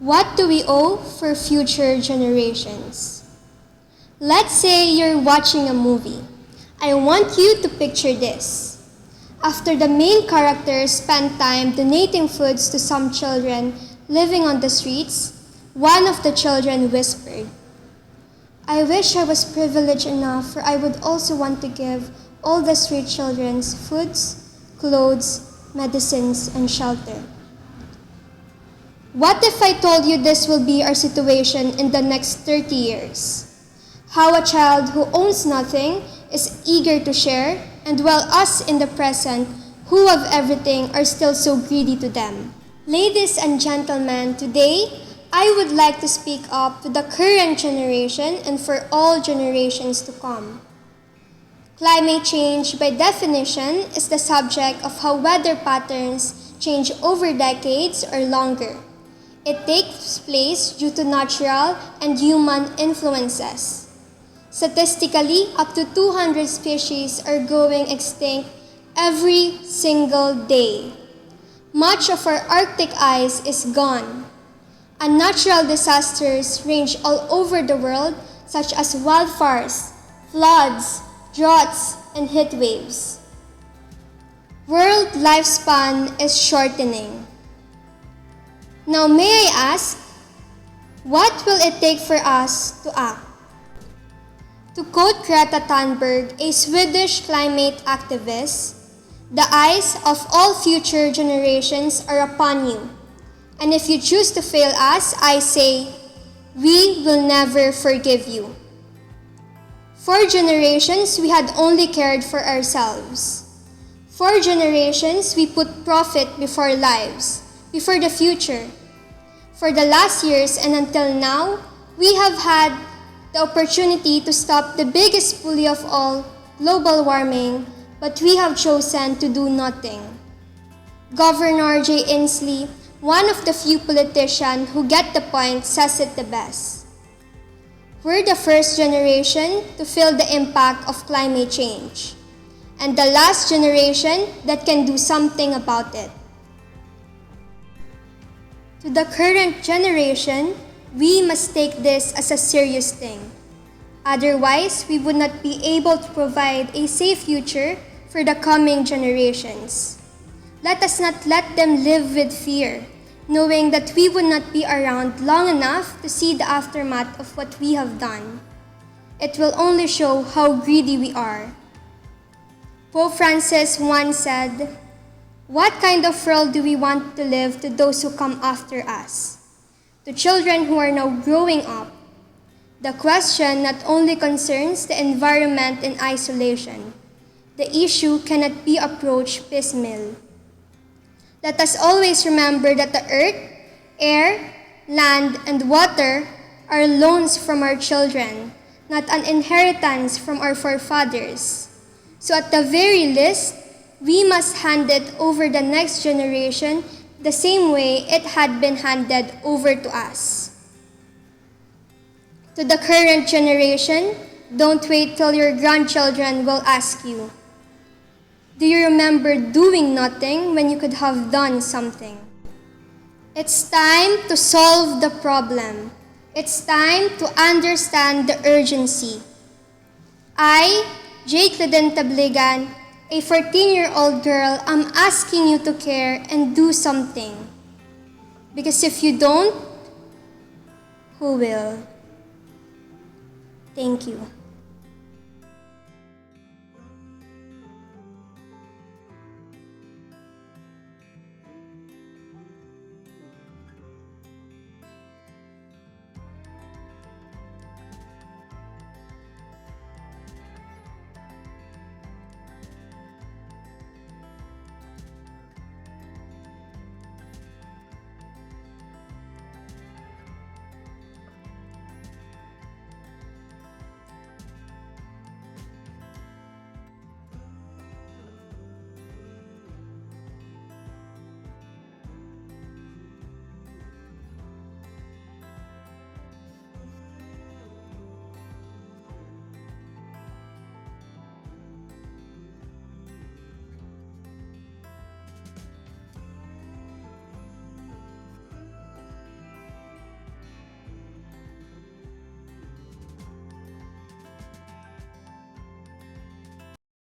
What do we owe for future generations? Let's say you're watching a movie. I want you to picture this. After the main characters spent time donating foods to some children living on the streets, one of the children whispered, "I wish I was privileged enough, for I would also want to give all the street children's foods, clothes, medicines, and shelter." What if I told you this will be our situation in the next 30 years? How a child who owns nothing is eager to share, and while us in the present, who have everything, are still so greedy to them. Ladies and gentlemen, today, I would like to speak up to the current generation and for all generations to come. Climate change, by definition, is the subject of how weather patterns change over decades or longer. It takes place due to natural and human influences. Statistically, up to 200 species are going extinct every single day. Much of our Arctic ice is gone. And natural disasters range all over the world, such as wildfires, floods, droughts, and heat waves. World lifespan is shortening. Now may I ask, what will it take for us to act? To quote Greta Thunberg, a Swedish climate activist, "The eyes of all future generations are upon you. And if you choose to fail us, I say, we will never forgive you." For generations, we had only cared for ourselves. For generations, we put profit before lives, before the future. For the last years and until now, we have had the opportunity to stop the biggest bully of all, global warming, but we have chosen to do nothing. Governor Jay Inslee, one of the few politicians who get the point, says it the best. We're the first generation to feel the impact of climate change, and the last generation that can do something about it. To the current generation, we must take this as a serious thing. Otherwise, we would not be able to provide a safe future for the coming generations. Let us not let them live with fear, knowing that we would not be around long enough to see the aftermath of what we have done. It will only show how greedy we are. Pope Francis once said, "What kind of world do we want to live to those who come after us? To children who are now growing up?" The question not only concerns the environment in isolation. The issue cannot be approached piecemeal. Let us always remember that the earth, air, land, and water are loans from our children, not an inheritance from our forefathers. So at the very least, we must hand it over the next generation the same way it had been handed over to us. To the current generation, don't wait till your grandchildren will ask you, "Do you remember doing nothing when you could have done something?" It's time to solve the problem. It's time to understand the urgency. I, Jade, Tabligan, a 14-year-old girl, am asking you to care and do something. Because if you don't, who will? Thank you.